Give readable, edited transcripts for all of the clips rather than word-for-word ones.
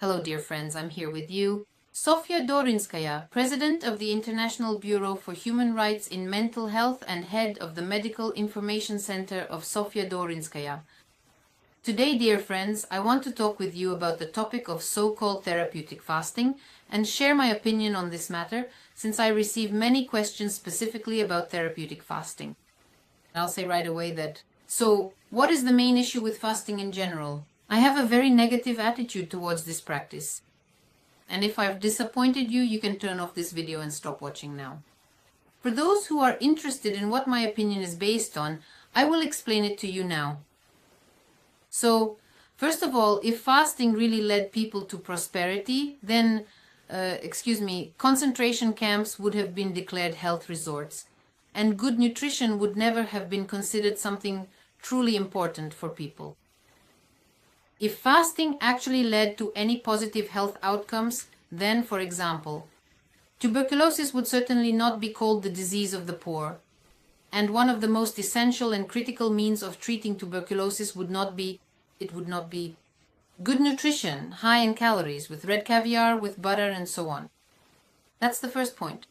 Hello, dear friends, I'm here with you. Sofya Dorinskaya, President of the International Bureau for Human Rights in Mental Health and Head of the Medical Information Center of Sofya Dorinskaya. Today, dear friends, I want to talk with you about the topic of so-called therapeutic fasting and share my opinion on this matter, since I receive many questions specifically about therapeutic fasting. I'll say right away that, so what is the main issue with fasting in general? I have a very negative attitude towards this practice. And if I've disappointed you, you can turn off this video and stop watching now. For those who are interested in what my opinion is based on, I will explain it to you now. So, first of all, if fasting really led people to prosperity, then, concentration camps would have been declared health resorts, and good nutrition would never have been considered something truly important for people. If fasting actually led to any positive health outcomes, then, for example, tuberculosis would certainly not be called the disease of the poor, and one of the most essential and critical means of treating tuberculosis would not be good nutrition, high in calories, with red caviar, with butter, and so on. That's the first point.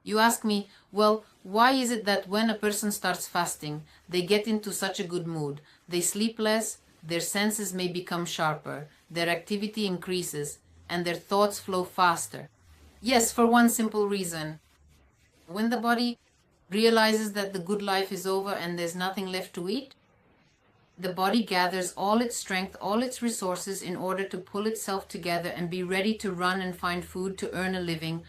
You ask me, well, why is it that when a person starts fasting, they get into such a good mood, they sleep less, their senses may become sharper, their activity increases, and their thoughts flow faster? Yes, for one simple reason. When the body realizes that the good life is over and there's nothing left to eat, the body gathers all its strength, all its resources in order to pull itself together and be ready to run and find food to earn a living.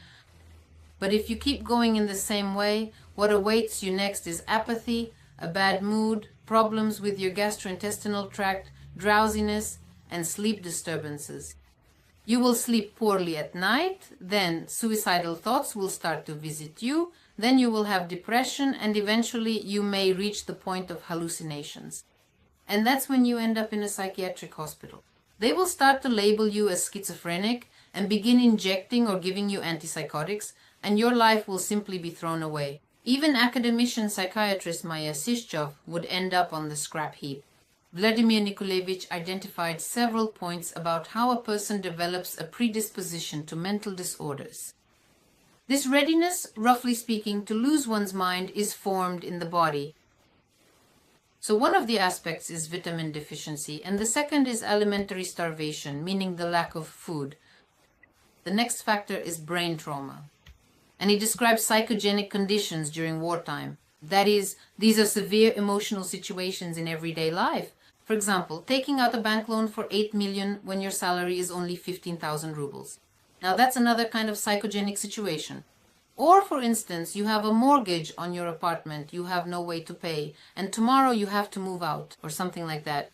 But if you keep going in the same way, what awaits you next is apathy, a bad mood, problems with your gastrointestinal tract, drowsiness, and sleep disturbances. You will sleep poorly at night, then suicidal thoughts will start to visit you, then you will have depression, and eventually you may reach the point of hallucinations. And that's when you end up in a psychiatric hospital. They will start to label you as schizophrenic and begin injecting or giving you antipsychotics, and your life will simply be thrown away. Even academician psychiatrist Maya Sischov would end up on the scrap heap. Vladimir Nikolaevich identified several points about how a person develops a predisposition to mental disorders. This readiness, roughly speaking, to lose one's mind is formed in the body. So one of the aspects is vitamin deficiency, and the second is alimentary starvation, meaning the lack of food. The next factor is brain trauma. And he describes psychogenic conditions during wartime. That is, these are severe emotional situations in everyday life. For example, taking out a bank loan for 8 million when your salary is only 15,000 rubles. Now that's another kind of psychogenic situation. Or, for instance, you have a mortgage on your apartment, you have no way to pay, and tomorrow you have to move out, or something like that.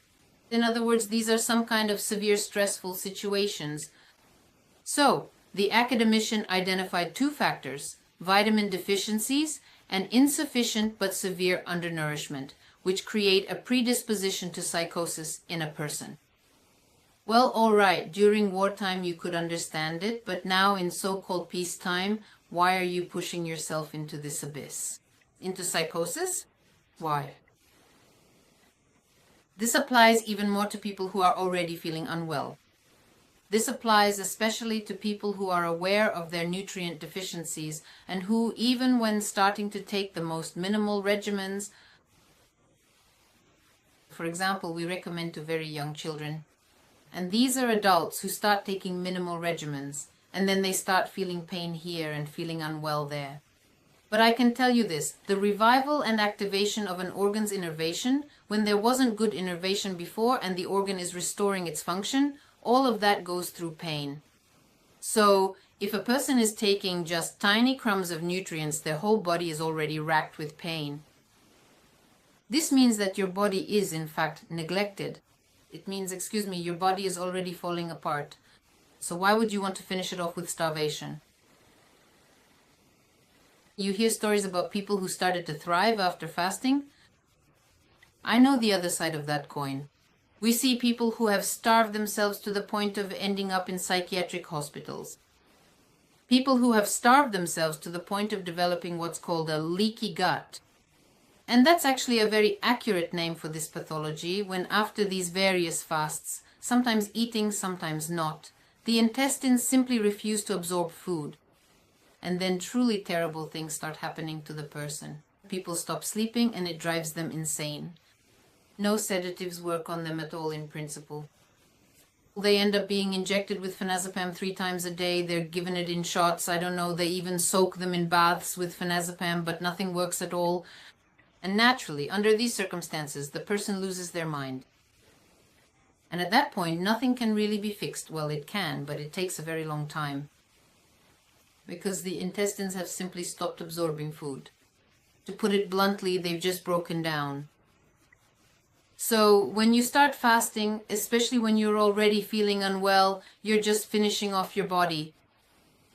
In other words, these are some kind of severe stressful situations. So, the academician identified two factors, vitamin deficiencies and insufficient but severe undernourishment, which create a predisposition to psychosis in a person. Well, all right, during wartime you could understand it, but now in so-called peacetime, why are you pushing yourself into this abyss? Into psychosis? Why? This applies even more to people who are already feeling unwell. This applies especially to people who are aware of their nutrient deficiencies and who, even when starting to take the most minimal regimens, for example, we recommend to very young children, and these are adults who start taking minimal regimens, and then they start feeling pain here and feeling unwell there. But I can tell you this, the revival and activation of an organ's innervation, when there wasn't good innervation before and the organ is restoring its function, all of that goes through pain. So, if a person is taking just tiny crumbs of nutrients, their whole body is already racked with pain. This means that your body is, in fact, neglected. It means, your body is already falling apart. So why would you want to finish it off with starvation? You hear stories about people who started to thrive after fasting. I know the other side of that coin. We see people who have starved themselves to the point of ending up in psychiatric hospitals. People who have starved themselves to the point of developing what's called a leaky gut. And that's actually a very accurate name for this pathology when after these various fasts, sometimes eating, sometimes not. The intestines simply refuse to absorb food. And then truly terrible things start happening to the person. People stop sleeping and it drives them insane. No sedatives work on them at all in principle. They end up being injected with phenazepam 3 times a day. They're given it in shots. I don't know, they even soak them in baths with phenazepam, but nothing works at all. And naturally, under these circumstances, the person loses their mind. And at that point, nothing can really be fixed. Well, it can, but it takes a very long time. Because the intestines have simply stopped absorbing food. To put it bluntly, they've just broken down. So when you start fasting, especially when you're already feeling unwell, you're just finishing off your body.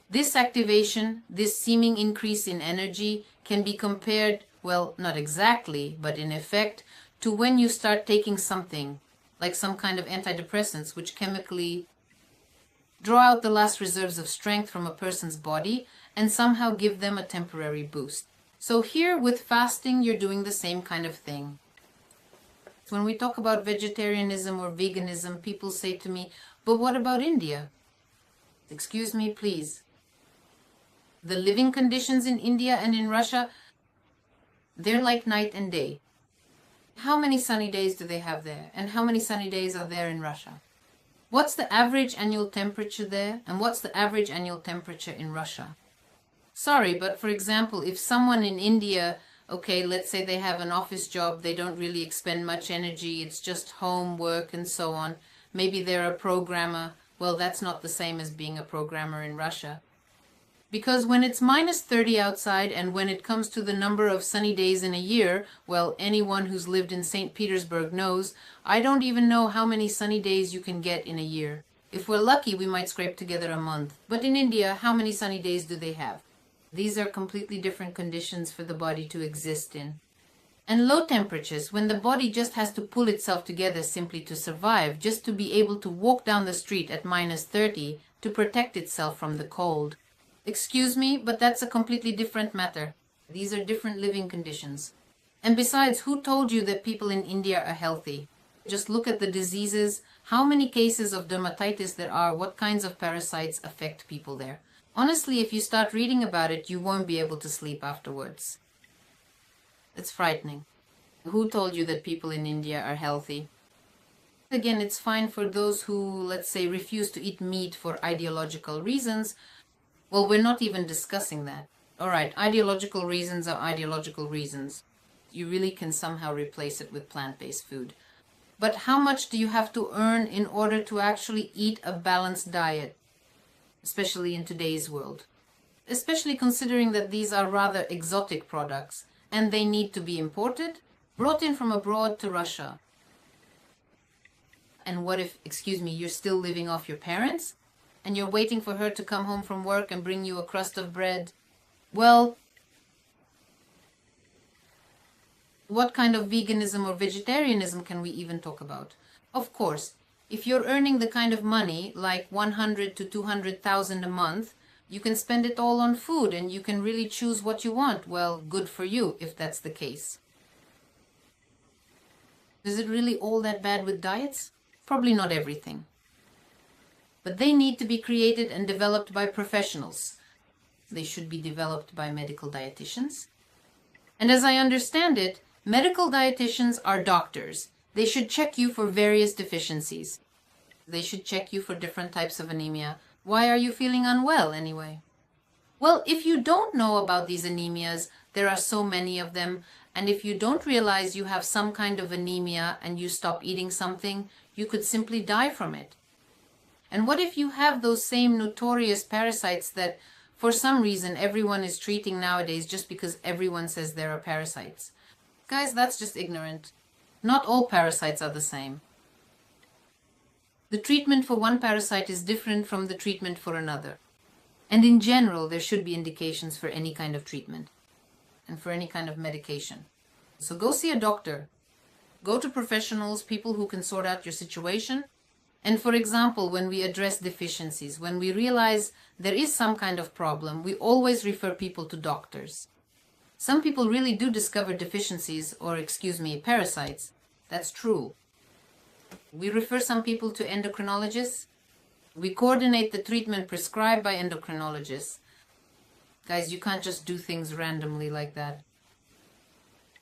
This activation, this seeming increase in energy can be compared, well, not exactly, but in effect, to when you start taking something, like some kind of antidepressants, which chemically draw out the last reserves of strength from a person's body and somehow give them a temporary boost. So here with fasting, you're doing the same kind of thing. When we talk about vegetarianism or veganism, people say to me, but what about India? Excuse me, please. The living conditions in India and in Russia, they're like night and day. How many sunny days do they have there? And how many sunny days are there in Russia? What's the average annual temperature there? And what's the average annual temperature in Russia? Sorry, but for example, if someone in India, okay, let's say they have an office job, they don't really expend much energy, it's just home work and so on. Maybe they're a programmer. Well, that's not the same as being a programmer in Russia. Because when it's minus 30 outside and when it comes to the number of sunny days in a year, well, anyone who's lived in St. Petersburg knows, I don't even know how many sunny days you can get in a year. If we're lucky, we might scrape together a month. But in India, how many sunny days do they have? These are completely different conditions for the body to exist in. And low temperatures, when the body just has to pull itself together simply to survive, just to be able to walk down the street at minus 30 to protect itself from the cold. Excuse me, but that's a completely different matter. These are different living conditions. And besides, who told you that people in India are healthy? Just look at the diseases, how many cases of dermatitis there are, what kinds of parasites affect people there. Honestly, if you start reading about it, you won't be able to sleep afterwards. It's frightening. Who told you that people in India are healthy? Again, it's fine for those who, let's say, refuse to eat meat for ideological reasons. Well, we're not even discussing that. All right, ideological reasons are ideological reasons. You really can somehow replace it with plant-based food. But how much do you have to earn in order to actually eat a balanced diet? Especially in today's world. Especially considering that these are rather exotic products and they need to be imported, brought in from abroad to Russia. And what if, excuse me, you're still living off your parents and you're waiting for her to come home from work and bring you a crust of bread? Well, what kind of veganism or vegetarianism can we even talk about? Of course, if you're earning the kind of money, like 100 to 200,000 a month, you can spend it all on food and you can really choose what you want. Well, good for you if that's the case. Is it really all that bad with diets? Probably not everything. But they need to be created and developed by professionals. They should be developed by medical dietitians. And as I understand it, medical dietitians are doctors. They should check you for various deficiencies. They should check you for different types of anemia. Why are you feeling unwell anyway? Well, if you don't know about these anemias, there are so many of them, and if you don't realize you have some kind of anemia and you stop eating something, you could simply die from it. And what if you have those same notorious parasites that for some reason everyone is treating nowadays just because everyone says there are parasites? Guys, that's just ignorant. Not all parasites are the same. The treatment for one parasite is different from the treatment for another. And in general, there should be indications for any kind of treatment and for any kind of medication. So go see a doctor. Go to professionals, people who can sort out your situation. And for example, when we address deficiencies, when we realize there is some kind of problem, we always refer people to doctors. Some people really do discover deficiencies or, excuse me, parasites. That's true. We refer some people to endocrinologists. We coordinate the treatment prescribed by endocrinologists. Guys, you can't just do things randomly like that.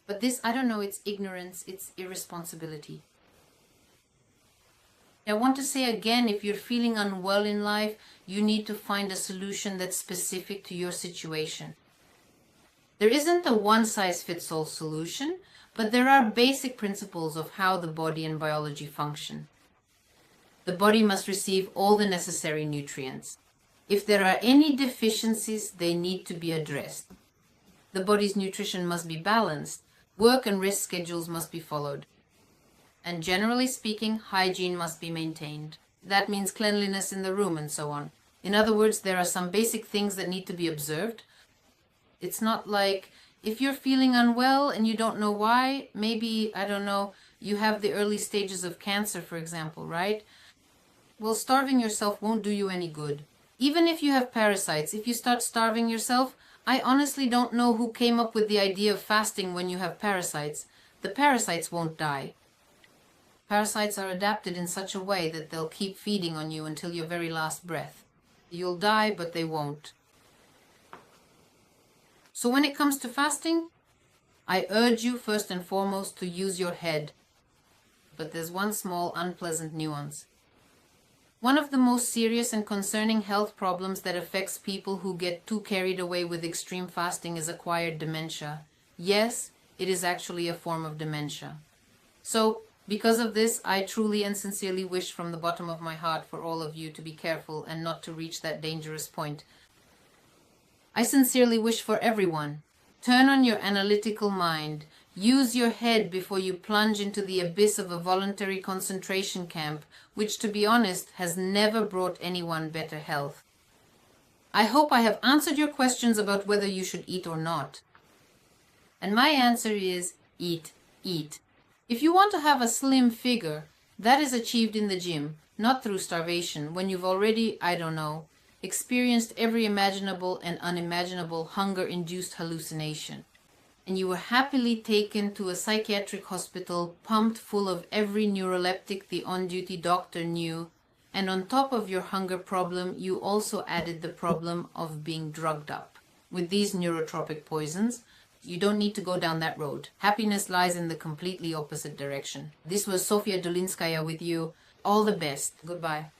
But this, I don't know, it's ignorance, it's irresponsibility. I want to say again, if you're feeling unwell in life, you need to find a solution that's specific to your situation. There isn't a one-size-fits-all solution, but there are basic principles of how the body and biology function. The body must receive all the necessary nutrients. If there are any deficiencies, they need to be addressed. The body's nutrition must be balanced. Work and rest schedules must be followed. And generally speaking, hygiene must be maintained. That means cleanliness in the room and so on. In other words, there are some basic things that need to be observed. It's not like if you're feeling unwell and you don't know why, maybe, I don't know, you have the early stages of cancer, for example, right? Well, starving yourself won't do you any good. Even if you have parasites, if you start starving yourself, I honestly don't know who came up with the idea of fasting when you have parasites. The parasites won't die. Parasites are adapted in such a way that they'll keep feeding on you until your very last breath. You'll die, but they won't. So when it comes to fasting, I urge you first and foremost to use your head. But there's one small unpleasant nuance. One of the most serious and concerning health problems that affects people who get too carried away with extreme fasting is acquired dementia. Yes, it is actually a form of dementia. So, because of this, I truly and sincerely wish from the bottom of my heart for all of you to be careful and not to reach that dangerous point. I sincerely wish for everyone. Turn on your analytical mind. Use your head before you plunge into the abyss of a voluntary concentration camp, which, to be honest, has never brought anyone better health. I hope I have answered your questions about whether you should eat or not. And my answer is eat, eat. If you want to have a slim figure, that is achieved in the gym, not through starvation, when you've already, I don't know, experienced every imaginable and unimaginable hunger-induced hallucination. And you were happily taken to a psychiatric hospital pumped full of every neuroleptic the on-duty doctor knew, and on top of your hunger problem, you also added the problem of being drugged up with these neurotropic poisons. You don't need to go down that road. Happiness lies in the completely opposite direction. This was Sofya Dorinskaya with you. All the best. Goodbye.